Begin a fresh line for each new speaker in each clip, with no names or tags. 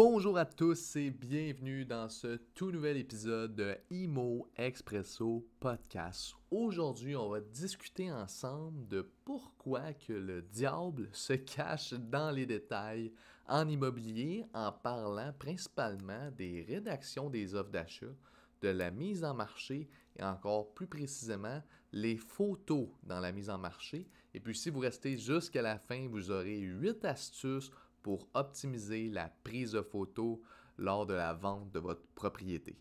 Bonjour à tous et bienvenue dans ce tout nouvel épisode de Imo Expresso Podcast. Aujourd'hui, on va discuter ensemble de pourquoi que le diable se cache dans les détails en immobilier en parlant principalement des rédactions des offres d'achat, de la mise en marché et encore plus précisément les photos dans la mise en marché. Et puis si vous restez jusqu'à la fin, vous aurez 8 astuces pour optimiser la prise de photos lors de la vente de votre propriété.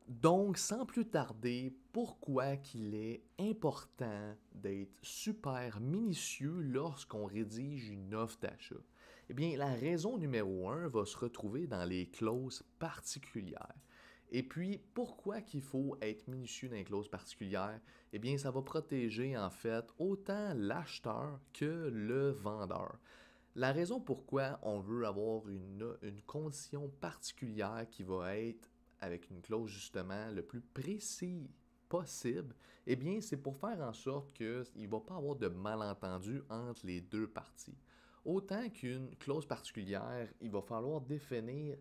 Donc, sans plus tarder, pourquoi qu'il est important d'être super minutieux lorsqu'on rédige une offre d'achat? Eh bien, la raison numéro 1 va se retrouver dans les clauses particulières. Et puis, pourquoi qu'il faut être minutieux dans les clauses particulières? Eh bien, ça va protéger en fait autant l'acheteur que le vendeur. La raison pourquoi on veut avoir une condition particulière qui va être avec une clause justement le plus précis possible, eh bien, c'est pour faire en sorte qu'il ne va pas avoir de malentendu entre les deux parties. Autant qu'une clause particulière, il va falloir définir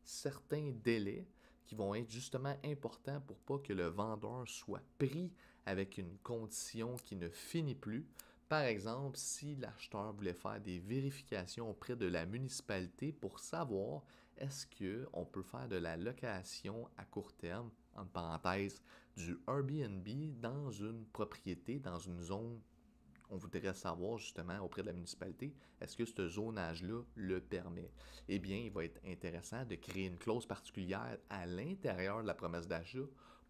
certains délais qui vont être justement importants pour pas que le vendeur soit pris avec une condition qui ne finit plus. Par exemple, si l'acheteur voulait faire des vérifications auprès de la municipalité pour savoir est-ce qu'on peut faire de la location à court terme, entre parenthèses, du Airbnb dans une propriété, dans une zone, on voudrait savoir justement auprès de la municipalité, est-ce que ce zonage-là le permet? Eh bien, il va être intéressant de créer une clause particulière à l'intérieur de la promesse d'achat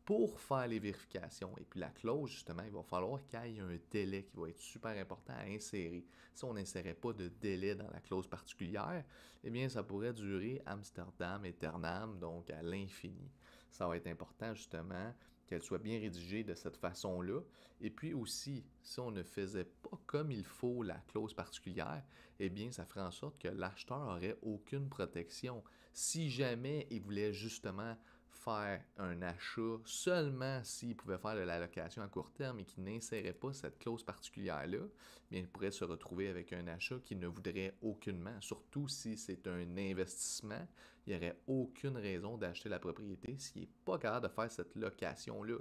pour faire les vérifications. Et puis la clause, justement, il va falloir qu'il y ait un délai qui va être super important à insérer. Si on n'insérait pas de délai dans la clause particulière, eh bien, ça pourrait durer Amsterdam Aeternam, donc à l'infini. Ça va être important, justement, qu'elle soit bien rédigée de cette façon-là. Et puis aussi, si on ne faisait pas comme il faut la clause particulière, eh bien, ça ferait en sorte que l'acheteur n'aurait aucune protection. Si jamais il voulait justement faire un achat seulement s'il pouvait faire de la location à court terme et qu'il n'insérait pas cette clause particulière-là, bien, il pourrait se retrouver avec un achat qu'il ne voudrait aucunement, surtout si c'est un investissement. Il n'y aurait aucune raison d'acheter la propriété s'il n'est pas capable de faire cette location-là.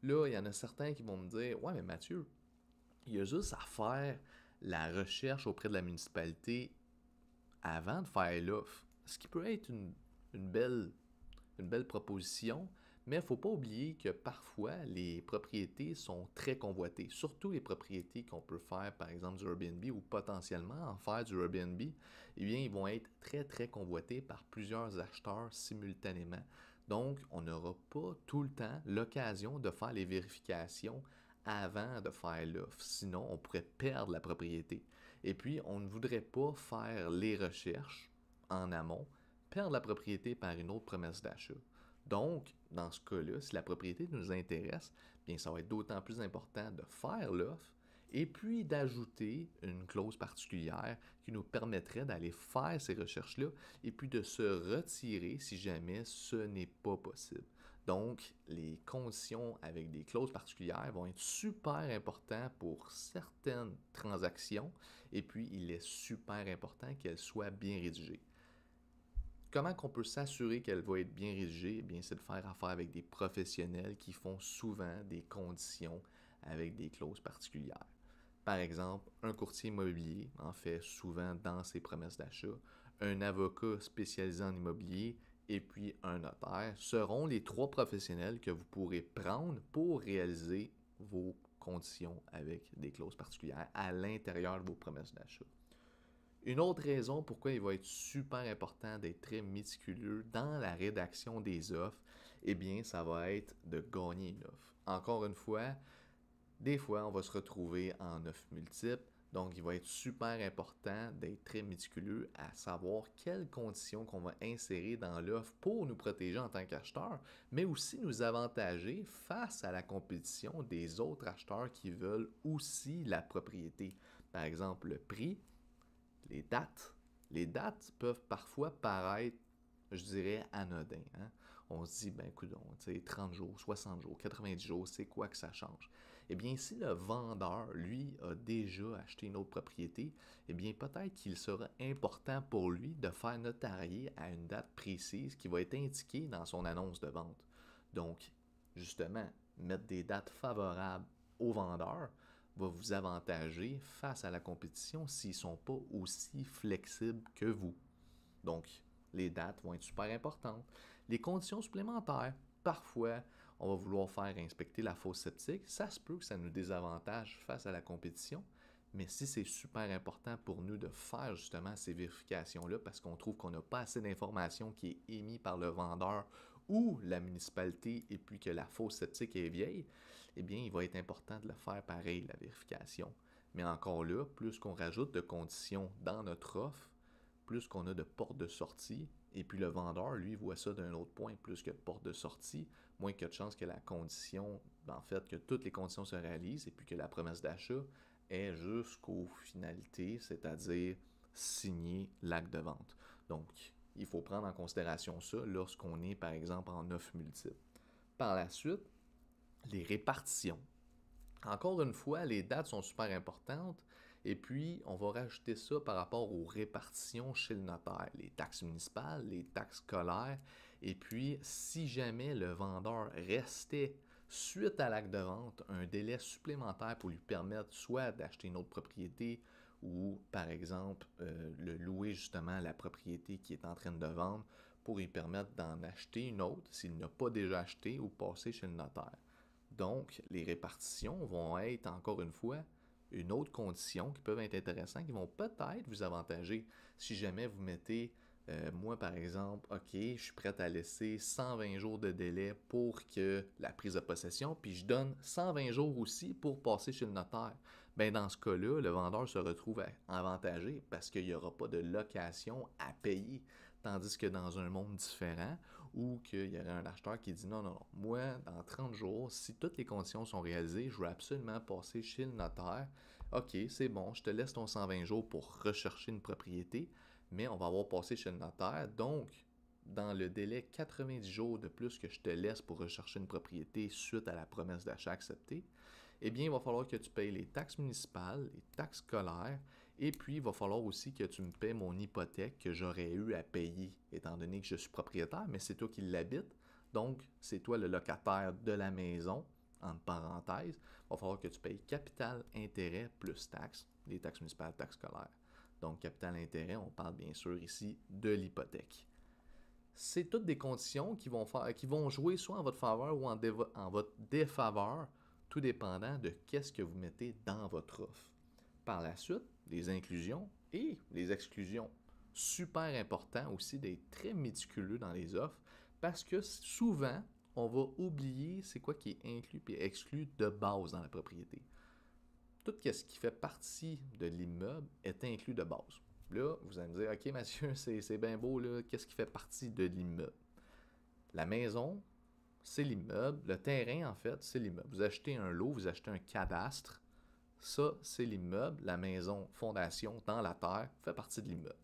Là, il y en a certains qui vont me dire « Ouais, mais Mathieu, il y a juste à faire la recherche auprès de la municipalité avant de faire l'offre. » Ce qui peut être une belle proposition, mais il ne faut pas oublier que parfois, les propriétés sont très convoitées, surtout les propriétés qu'on peut faire, par exemple, du Airbnb ou potentiellement en faire du Airbnb, eh bien, ils vont être très, très convoités par plusieurs acheteurs simultanément. Donc, on n'aura pas tout le temps l'occasion de faire les vérifications avant de faire l'offre. Sinon, on pourrait perdre la propriété. Et puis, on ne voudrait pas faire les recherches en amont, perdre la propriété par une autre promesse d'achat. Donc, dans ce cas-là, si la propriété nous intéresse, bien, ça va être d'autant plus important de faire l'offre et puis d'ajouter une clause particulière qui nous permettrait d'aller faire ces recherches-là et puis de se retirer si jamais ce n'est pas possible. Donc, les conditions avec des clauses particulières vont être super importantes pour certaines transactions et puis il est super important qu'elles soient bien rédigées. Comment qu'on peut s'assurer qu'elle va être bien rédigée? Eh bien, c'est de faire affaire avec des professionnels qui font souvent des conditions avec des clauses particulières. Par exemple, un courtier immobilier en fait souvent dans ses promesses d'achat, un avocat spécialisé en immobilier et puis un notaire seront les trois professionnels que vous pourrez prendre pour réaliser vos conditions avec des clauses particulières à l'intérieur de vos promesses d'achat. Une autre raison pourquoi il va être super important d'être très méticuleux dans la rédaction des offres, eh bien, ça va être de gagner une offre. Encore une fois, des fois, on va se retrouver en offre multiple, donc il va être super important d'être très méticuleux à savoir quelles conditions qu'on va insérer dans l'offre pour nous protéger en tant qu'acheteur, mais aussi nous avantager face à la compétition des autres acheteurs qui veulent aussi la propriété. Par exemple, le prix. Les dates. Les dates peuvent parfois paraître, je dirais, anodins. On se dit, ben coudonc, 30 jours, 60 jours, 90 jours, c'est quoi que ça change? Eh bien, si le vendeur, lui, a déjà acheté une autre propriété, eh bien, peut-être qu'il sera important pour lui de faire notarier à une date précise qui va être indiquée dans son annonce de vente. Donc, justement, mettre des dates favorables aux vendeurs va vous avantager face à la compétition s'ils ne sont pas aussi flexibles que vous. Donc, les dates vont être super importantes. Les conditions supplémentaires, parfois, on va vouloir faire inspecter la fosse septique. Ça se peut que ça nous désavantage face à la compétition, mais si c'est super important pour nous de faire justement ces vérifications-là parce qu'on trouve qu'on n'a pas assez d'informations qui est émise par le vendeur ou la municipalité et puis que la fosse septique est vieille, eh bien, il va être important de le faire pareil, la vérification. Mais encore là, plus qu'on rajoute de conditions dans notre offre, plus qu'on a de portes de sortie, et puis le vendeur, lui, voit ça d'un autre point, plus que de portes de sortie, moins qu'il y a de chances que la condition, en fait, que toutes les conditions se réalisent, et puis que la promesse d'achat est jusqu'aux finalités, c'est-à-dire signer l'acte de vente. Donc, il faut prendre en considération ça lorsqu'on est, par exemple, en offre multiple. Par la suite, les répartitions. Encore une fois, les dates sont super importantes. Et puis, on va rajouter ça par rapport aux répartitions chez le notaire, les taxes municipales, les taxes scolaires. Et puis, si jamais le vendeur restait, suite à l'acte de vente, un délai supplémentaire pour lui permettre soit d'acheter une autre propriété ou, par exemple, le louer justement à la propriété qui est en train de vendre pour lui permettre d'en acheter une autre s'il n'a pas déjà acheté ou passer chez le notaire. Donc, les répartitions vont être, encore une fois, une autre condition qui peuvent être intéressantes, qui vont peut-être vous avantager si jamais vous mettez, moi par exemple, OK, je suis prêt à laisser 120 jours de délai pour que la prise de possession, puis je donne 120 jours aussi pour passer chez le notaire. Bien, dans ce cas-là, le vendeur se retrouve avantagé parce qu'il n'y aura pas de location à payer. Tandis que dans un monde différent, où qu'il y aurait un acheteur qui dit non, non, non, moi, dans 30 jours, si toutes les conditions sont réalisées, je veux absolument passer chez le notaire. OK, c'est bon, je te laisse ton 120 jours pour rechercher une propriété, mais on va avoir passé chez le notaire. Donc, dans le délai 90 jours de plus que je te laisse pour rechercher une propriété suite à la promesse d'achat acceptée, eh bien, il va falloir que tu payes les taxes municipales, les taxes scolaires, et puis il va falloir aussi que tu me paies mon hypothèque que j'aurais eu à payer, étant donné que je suis propriétaire, mais c'est toi qui l'habites, donc c'est toi le locataire de la maison, entre parenthèses. Il va falloir que tu payes capital, intérêt plus taxes, les taxes municipales, taxes scolaires. Donc, capital, intérêt, on parle bien sûr ici de l'hypothèque. C'est toutes des conditions qui vont jouer soit en votre faveur ou en votre défaveur, tout dépendant de qu'est-ce que vous mettez dans votre offre. Par la suite, les inclusions et les exclusions. Super important aussi d'être très méticuleux dans les offres parce que souvent, on va oublier c'est quoi qui est inclus et exclu de base dans la propriété. Tout ce qui fait partie de l'immeuble est inclus de base. Là, vous allez me dire, OK, Mathieu, c'est bien beau, là, qu'est-ce qui fait partie de l'immeuble? La maison, c'est l'immeuble. Le terrain, en fait, c'est l'immeuble. Vous achetez un lot, vous achetez un cadastre. Ça, c'est l'immeuble. La maison, fondation, dans la terre, fait partie de l'immeuble.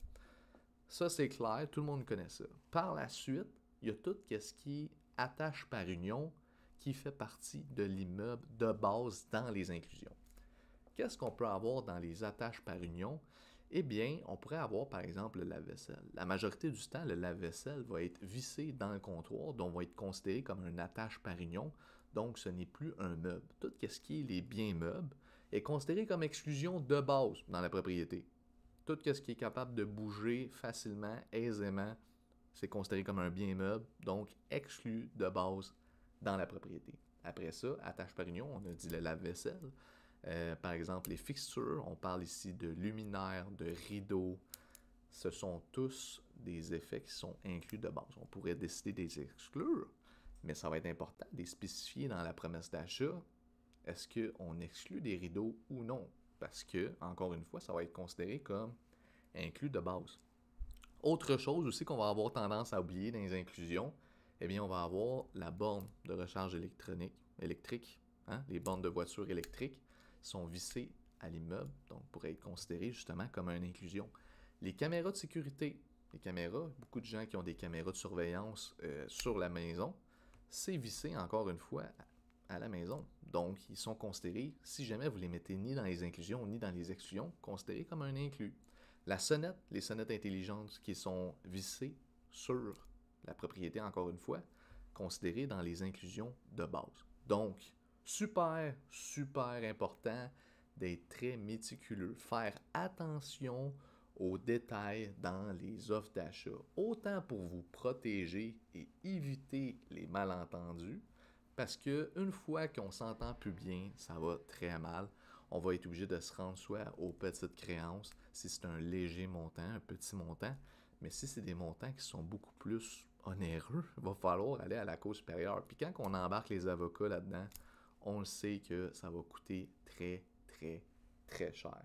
Ça, c'est clair, tout le monde connaît ça. Par la suite, il y a tout ce qui est attache par union qui fait partie de l'immeuble de base dans les inclusions. Qu'est-ce qu'on peut avoir dans les attaches par union? Eh bien, on pourrait avoir par exemple le lave-vaisselle. La majorité du temps, le lave-vaisselle va être vissé dans le comptoir, donc va être considéré comme une attache par union, donc ce n'est plus un meuble. Tout ce qui est les biens meubles est considéré comme exclusion de base dans la propriété. Tout ce qui est capable de bouger facilement, aisément, c'est considéré comme un bien meuble, donc exclu de base dans la propriété. Après ça, attache par union, on a dit le lave-vaisselle. Par exemple, les fixtures, on parle ici de luminaires, de rideaux. Ce sont tous des effets qui sont inclus de base. On pourrait décider de les exclure, mais ça va être important de les spécifier dans la promesse d'achat. Est-ce qu'on exclut des rideaux ou non? Parce que, encore une fois, ça va être considéré comme inclus de base. Autre chose aussi qu'on va avoir tendance à oublier dans les inclusions, eh bien, on va avoir la borne de recharge électrique, hein? Les bornes de voiture électriques sont vissées à l'immeuble, donc pourraient être considérées justement comme une inclusion. Les caméras de sécurité, les caméras, beaucoup de gens qui ont des caméras de surveillance sur la maison, c'est vissé encore une fois à la maison. Donc, ils sont considérés, si jamais vous les mettez ni dans les inclusions ni dans les exclusions, considérés comme un inclus. La sonnette, les sonnettes intelligentes qui sont vissées sur la propriété, encore une fois, considérées dans les inclusions de base. Donc, super, super important d'être très méticuleux, faire attention aux détails dans les offres d'achat, autant pour vous protéger et éviter les malentendus, parce que une fois qu'on s'entend plus bien, ça va très mal. On va être obligé de se rendre soit aux petites créances, si c'est un léger montant, un petit montant, mais si c'est des montants qui sont beaucoup plus onéreux, il va falloir aller à la Cour supérieure. Puis quand on embarque les avocats là-dedans, on le sait que ça va coûter très, très, très cher.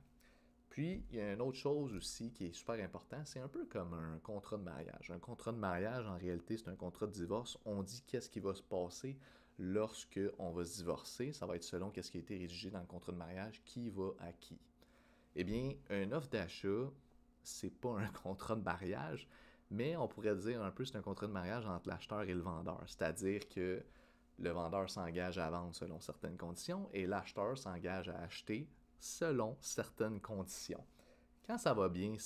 Puis, il y a une autre chose aussi qui est super important, c'est un peu comme un contrat de mariage. Un contrat de mariage, en réalité, c'est un contrat de divorce. On dit qu'est-ce qui va se passer lorsque on va se divorcer. Ça va être selon qu'est-ce qui a été rédigé dans le contrat de mariage, qui va à qui. Eh bien, une offre d'achat, c'est pas un contrat de mariage, mais on pourrait dire un peu c'est un contrat de mariage entre l'acheteur et le vendeur. C'est-à-dire que le vendeur s'engage à vendre selon certaines conditions et l'acheteur s'engage à acheter selon certaines conditions. Quand ça va bien,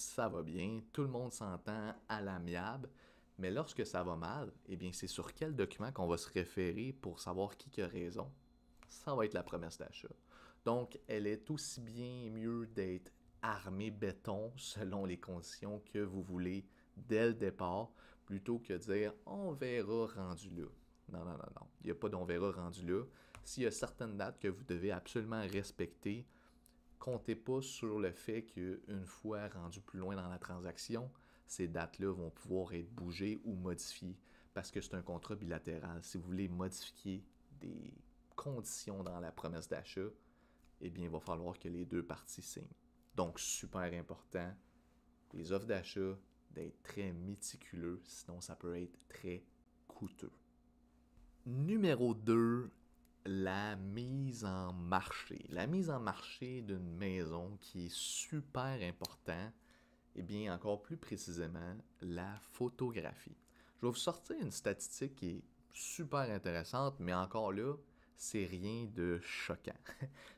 tout le monde s'entend à l'amiable, mais lorsque ça va mal, eh bien c'est sur quel document qu'on va se référer pour savoir qui a raison? Ça va être la promesse d'achat. Donc, elle est aussi bien mieux d'être armée béton selon les conditions que vous voulez dès le départ, plutôt que de dire on verra rendu là. Non, non, non, non. Il n'y a pas d'on verra rendu là. S'il y a certaines dates que vous devez absolument respecter, comptez pas sur le fait qu'une fois rendu plus loin dans la transaction, ces dates-là vont pouvoir être bougées ou modifiées parce que c'est un contrat bilatéral. Si vous voulez modifier des conditions dans la promesse d'achat, eh bien, il va falloir que les deux parties signent. Donc, super important, les offres d'achat, d'être très méticuleux, sinon ça peut être très coûteux. Numéro 2, la mise en marché. La mise en marché d'une maison qui est super important, et bien encore plus précisément, la photographie. Je vais vous sortir une statistique qui est super intéressante, mais encore là, c'est rien de choquant.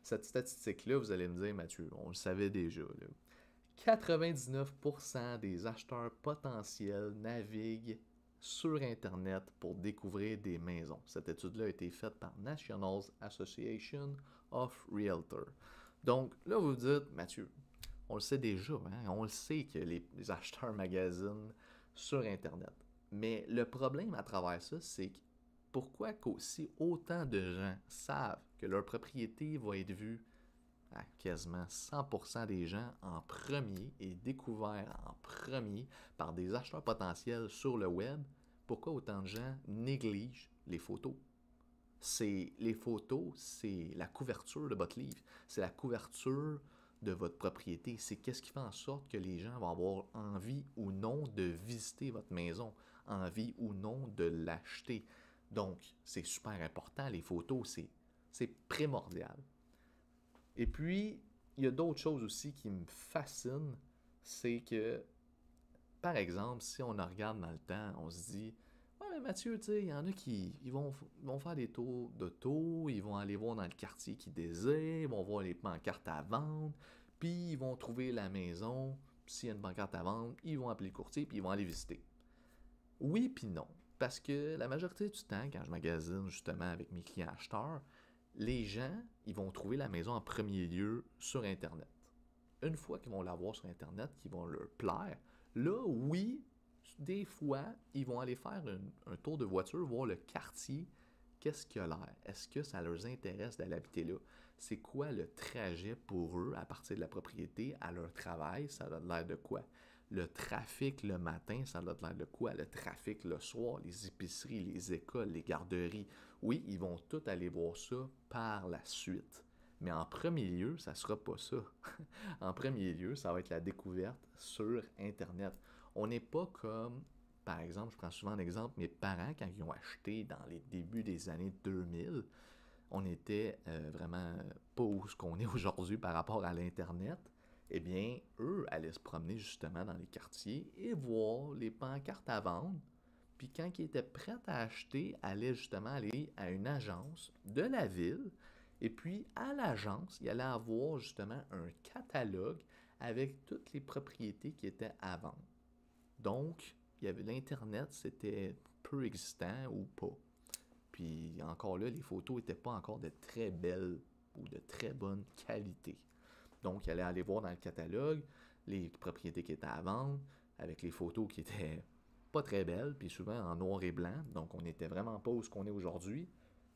Cette statistique-là, vous allez me dire, Mathieu, on le savait déjà, là. 99% des acheteurs potentiels naviguent sur Internet pour découvrir des maisons. Cette étude-là a été faite par National Association of Realtors. Donc là, vous vous dites, Mathieu, on le sait déjà, hein? On le sait que les acheteurs magasinent sur Internet. Mais le problème à travers ça, c'est que pourquoi qu'aussi autant de gens savent que leur propriété va être vue à quasiment 100% des gens en premier et découvert en premier par des acheteurs potentiels sur le web, pourquoi autant de gens négligent les photos? Les photos, c'est la couverture de votre livre, c'est la couverture de votre propriété, c'est qu'est-ce qui fait en sorte que les gens vont avoir envie ou non de visiter votre maison, envie ou non de l'acheter. Donc, c'est super important, les photos, c'est primordial. Et puis, il y a d'autres choses aussi qui me fascinent, c'est que, par exemple, si on en regarde dans le temps, on se dit, ouais, mais Mathieu, tu sais, il y en a qui vont faire des tours d'auto, ils vont aller voir dans le quartier qu'ils désirent, ils vont voir les pancartes à vendre, puis ils vont trouver la maison, s'il y a une pancarte à vendre, ils vont appeler le courtier, puis ils vont aller visiter. Oui, puis non. Parce que la majorité du temps, quand je magasine justement avec mes clients acheteurs, les gens, ils vont trouver la maison en premier lieu sur Internet. Une fois qu'ils vont la voir sur Internet, qu'ils vont leur plaire, là, oui, des fois, ils vont aller faire un tour de voiture, voir le quartier, qu'est-ce qu'il a l'air. Est-ce que ça leur intéresse d'aller habiter là? C'est quoi le trajet pour eux à partir de la propriété à leur travail? Ça a l'air de quoi? Le trafic le matin, ça a l'air de quoi? Le trafic le soir, les épiceries, les écoles, les garderies. Oui, ils vont tous aller voir ça par la suite. Mais en premier lieu, ça ne sera pas ça. En premier lieu, ça va être la découverte sur Internet. On n'est pas comme, par exemple, je prends souvent l'exemple, mes parents, quand ils ont acheté dans les débuts des années 2000, on était vraiment pas où ce qu'on est aujourd'hui par rapport à l'Internet. eh bien, eux allaient se promener justement dans les quartiers et voir les pancartes à vendre. Puis quand ils étaient prêts à acheter, allaient justement aller à une agence de la ville. Et puis à l'agence, il allait avoir justement un catalogue avec toutes les propriétés qui étaient à vendre. Donc, il y avait l'Internet, c'était peu existant ou pas. Puis encore là, les photos n'étaient pas encore de très belles ou de très bonne qualité. Donc, il allait aller voir dans le catalogue les propriétés qui étaient à vendre, avec les photos qui étaient pas très belles, puis souvent en noir et blanc. Donc, on n'était vraiment pas où ce qu'on est aujourd'hui.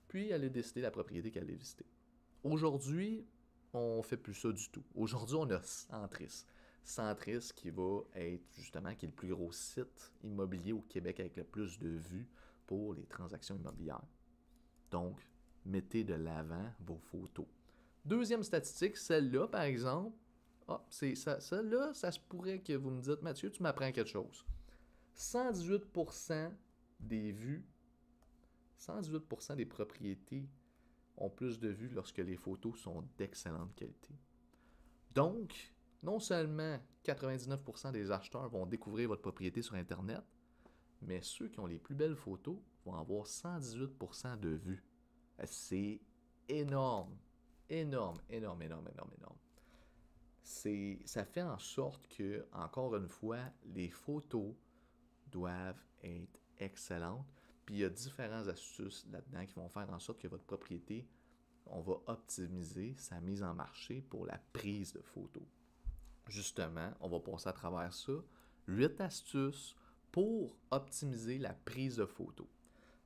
Puis, il allait décider la propriété qu'elle allait visiter. Aujourd'hui, on fait plus ça du tout. Aujourd'hui, on a Centris. Centris qui va être justement qui est le plus gros site immobilier au Québec avec le plus de vues pour les transactions immobilières. Donc, mettez de l'avant vos photos. Deuxième statistique, celle-là, par exemple, celle-là, ça se pourrait que vous me dites, Mathieu, tu m'apprends quelque chose. 118% des vues, 118% des propriétés ont plus de vues lorsque les photos sont d'excellente qualité. Donc, non seulement 99% des acheteurs vont découvrir votre propriété sur Internet, mais ceux qui ont les plus belles photos vont avoir 118% de vues. C'est énorme. Énorme, énorme, énorme, énorme, énorme. Ça fait en sorte que, encore une fois, les photos doivent être excellentes. Puis il y a différentes astuces là-dedans qui vont faire en sorte que votre propriété, on va optimiser sa mise en marché pour la prise de photos. Justement, on va passer à travers ça. 8 astuces pour optimiser la prise de photos.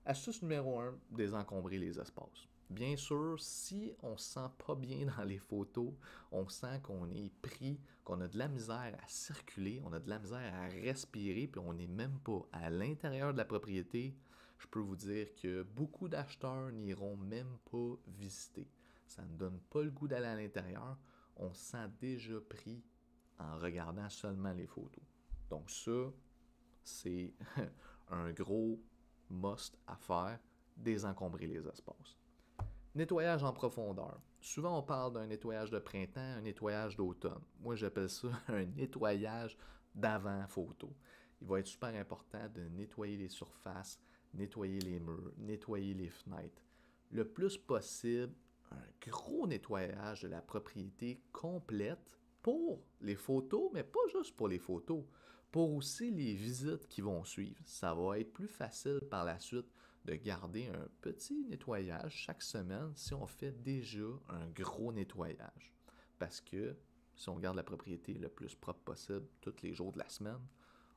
Astuce numéro 1, désencombrer les espaces. Bien sûr, si on ne se sent pas bien dans les photos, on sent qu'on est pris, qu'on a de la misère à circuler, on a de la misère à respirer, puis on n'est même pas à l'intérieur de la propriété, je peux vous dire que beaucoup d'acheteurs n'iront même pas visiter. Ça ne donne pas le goût d'aller à l'intérieur, on se sent déjà pris en regardant seulement les photos. Donc ça, c'est un gros must à faire, désencombrer les espaces. Nettoyage en profondeur. Souvent, on parle d'un nettoyage de printemps, un nettoyage d'automne. Moi, j'appelle ça un nettoyage d'avant-photo. Il va être super important de nettoyer les surfaces, nettoyer les murs, nettoyer les fenêtres. Le plus possible, un gros nettoyage de la propriété complète pour les photos, mais pas juste pour les photos, pour aussi les visites qui vont suivre. Ça va être plus facile par la suite de garder un petit nettoyage chaque semaine si on fait déjà un gros nettoyage. Parce que si on garde la propriété le plus propre possible tous les jours de la semaine,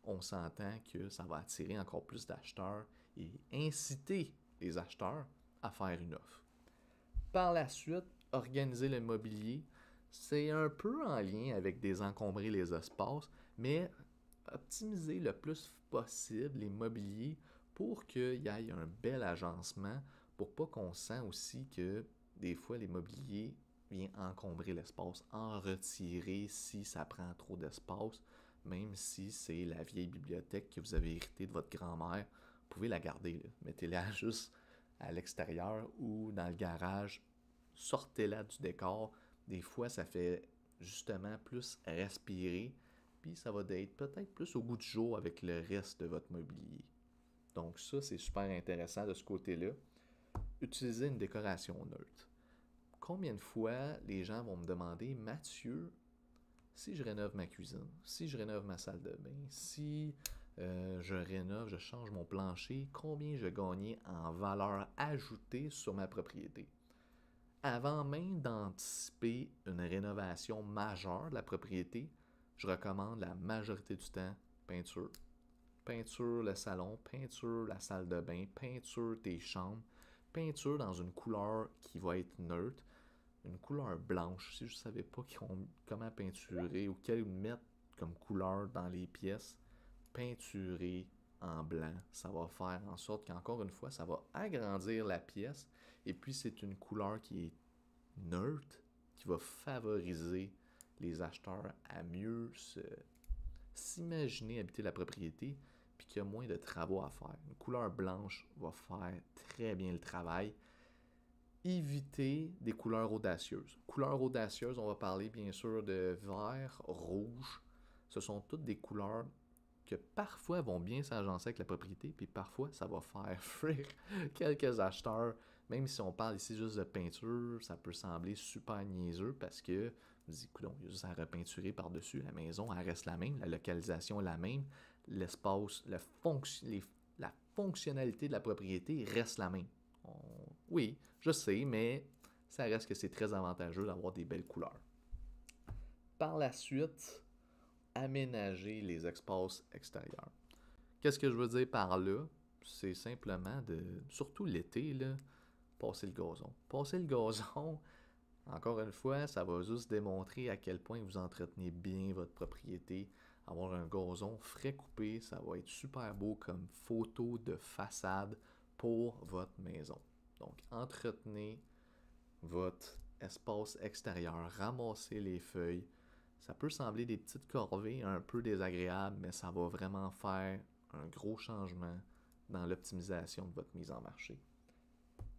on s'entend que ça va attirer encore plus d'acheteurs et inciter les acheteurs à faire une offre. Par la suite, organiser le mobilier, c'est un peu en lien avec désencombrer les espaces, mais optimiser le plus possible les mobiliers pour qu'il y ait un bel agencement, pour pas qu'on sent aussi que des fois les mobiliers viennent encombrer l'espace, en retirer si ça prend trop d'espace, même si c'est la vieille bibliothèque que vous avez héritée de votre grand-mère, vous pouvez la garder, là. Mettez-la juste à l'extérieur ou dans le garage, sortez-la du décor. Des fois, ça fait justement plus respirer, puis ça va être peut-être plus au goût du jour avec le reste de votre mobilier. Donc ça, c'est super intéressant de ce côté-là. Utilisez une décoration neutre. Combien de fois les gens vont me demander, Mathieu, si je rénove ma cuisine, si je rénove ma salle de bain, si je rénove, je change mon plancher, combien je gagnais en valeur ajoutée sur ma propriété? Avant même d'anticiper une rénovation majeure de la propriété, je recommande la majorité du temps peinture. Peinture le salon, peinture la salle de bain, peinture tes chambres, peinture dans une couleur qui va être neutre, une couleur blanche. Si je ne savais pas comment peinturer ou quelle mettre comme couleur dans les pièces, peinturer en blanc. Ça va faire en sorte qu'encore une fois, ça va agrandir la pièce. Et puis, c'est une couleur qui est neutre, qui va favoriser les acheteurs à mieux s'imaginer habiter la propriété, puis qu'il y a moins de travaux à faire. Une couleur blanche va faire très bien le travail. Évitez des couleurs audacieuses. Couleurs audacieuses, on va parler bien sûr de vert, rouge. Ce sont toutes des couleurs que parfois vont bien s'agencer avec la propriété, puis parfois ça va faire fuir quelques acheteurs. Même si on parle ici juste de peinture, ça peut sembler super niaiseux parce que vous dites, coudonc, il y a juste à repeinturer par-dessus. La maison, elle reste la même, la localisation est la même, l'espace, la fonctionnalité de la propriété reste la même. Oui, je sais, mais ça reste que c'est très avantageux d'avoir des belles couleurs. Par la suite, aménager les espaces extérieurs. Qu'est-ce que je veux dire par là? C'est simplement surtout l'été, là, passer le gazon. Passer le gazon, encore une fois, ça va juste démontrer à quel point vous entretenez bien votre propriété. Avoir un gazon frais coupé, ça va être super beau comme photo de façade pour votre maison. Donc, entretenez votre espace extérieur, ramassez les feuilles. Ça peut sembler des petites corvées un peu désagréables, mais ça va vraiment faire un gros changement dans l'optimisation de votre mise en marché.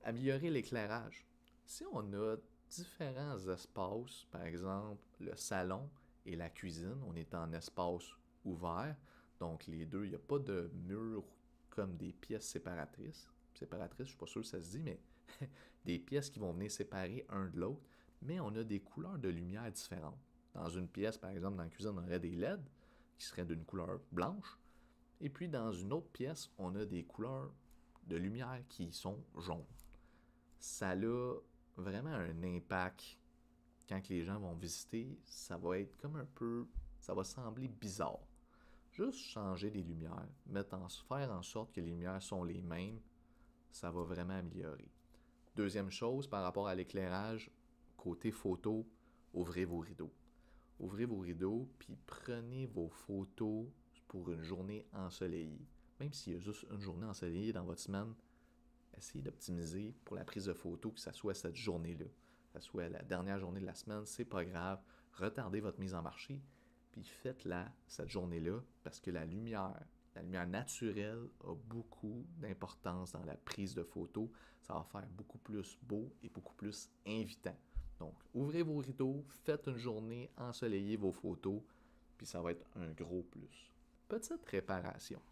Améliorer l'éclairage. Si on a différents espaces, par exemple le salon et la cuisine, on est en espace ouvert, donc les deux, il n'y a pas de mur comme des pièces séparatrices. Séparatrices, je ne suis pas sûr que ça se dit, mais des pièces qui vont venir séparer un de l'autre, mais on a des couleurs de lumière différentes. Dans une pièce, par exemple, dans la cuisine, on aurait des LED qui seraient d'une couleur blanche, et puis dans une autre pièce, on a des couleurs de lumière qui sont jaunes. Ça a vraiment un impact quand les gens vont visiter, ça va être comme un peu, ça va sembler bizarre. Juste changer les lumières, faire en sorte que les lumières sont les mêmes, ça va vraiment améliorer. Deuxième chose, par rapport à l'éclairage, côté photo, ouvrez vos rideaux. Ouvrez vos rideaux, puis prenez vos photos pour une journée ensoleillée. Même s'il y a juste une journée ensoleillée dans votre semaine, essayez d'optimiser pour la prise de photos, que ce soit cette journée-là. Que ce soit la dernière journée de la semaine, c'est pas grave. Retardez votre mise en marché, puis faites-la cette journée-là, parce que la lumière naturelle a beaucoup d'importance dans la prise de photos. Ça va faire beaucoup plus beau et beaucoup plus invitant. Donc, ouvrez vos rideaux, faites une journée, ensoleillez vos photos, puis ça va être un gros plus. Petite réparation.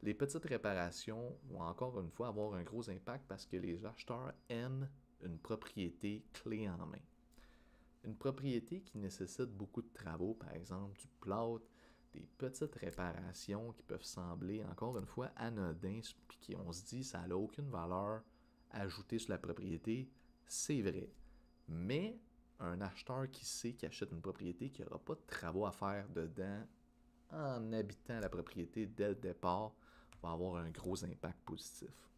Les petites réparations vont encore une fois avoir un gros impact parce que les acheteurs aiment une propriété clé en main. Une propriété qui nécessite beaucoup de travaux, par exemple du plâtre, des petites réparations qui peuvent sembler encore une fois anodins, puis on se dit ça n'a aucune valeur ajoutée sur la propriété, c'est vrai. Mais un acheteur qui achète une propriété qui n'aura pas de travaux à faire dedans en habitant la propriété dès le départ, va avoir un gros impact positif.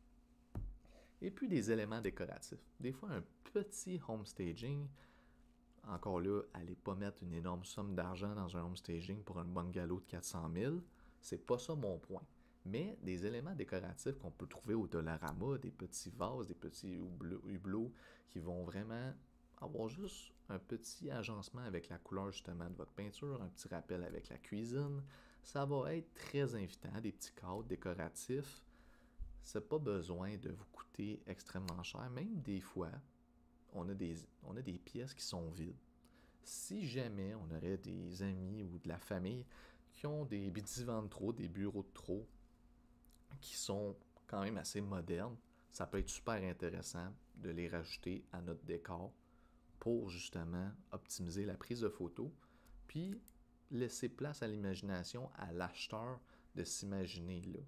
Et puis des éléments décoratifs. Des fois, un petit home staging, encore là, allez pas mettre une énorme somme d'argent dans un home staging pour un bungalow de 400 000. C'est pas ça mon point. Mais des éléments décoratifs qu'on peut trouver au Dollarama, des petits vases, des petits hublots qui vont vraiment avoir juste un petit agencement avec la couleur justement de votre peinture, un petit rappel avec la cuisine. Ça va être très invitant, des petits cadres décoratifs. Ça n'a pas besoin de vous coûter extrêmement cher. Même des fois, on a des pièces qui sont vides. Si jamais on aurait des amis ou de la famille qui ont des divans de trop, des bureaux de trop, qui sont quand même assez modernes, ça peut être super intéressant de les rajouter à notre décor pour justement optimiser la prise de photos, puis laisser place à l'imagination, à l'acheteur de s'imaginer là.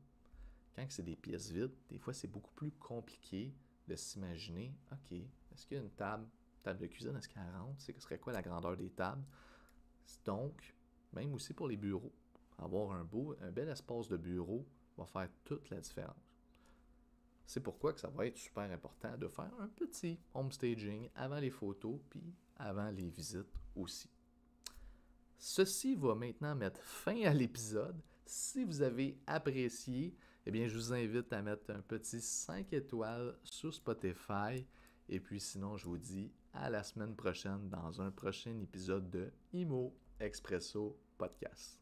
Quand c'est des pièces vides, des fois c'est beaucoup plus compliqué de s'imaginer, ok, est-ce qu'il y a une table de cuisine, est-ce qu'elle rentre, ce serait quoi la grandeur des tables? Donc, même aussi pour les bureaux, avoir un bel espace de bureau va faire toute la différence. C'est pourquoi que ça va être super important de faire un petit home staging avant les photos puis avant les visites aussi. Ceci va maintenant mettre fin à l'épisode. Si vous avez apprécié, eh bien, je vous invite à mettre un petit 5 étoiles sur Spotify. Et puis sinon, je vous dis à la semaine prochaine dans un prochain épisode de IMO Expresso Podcast.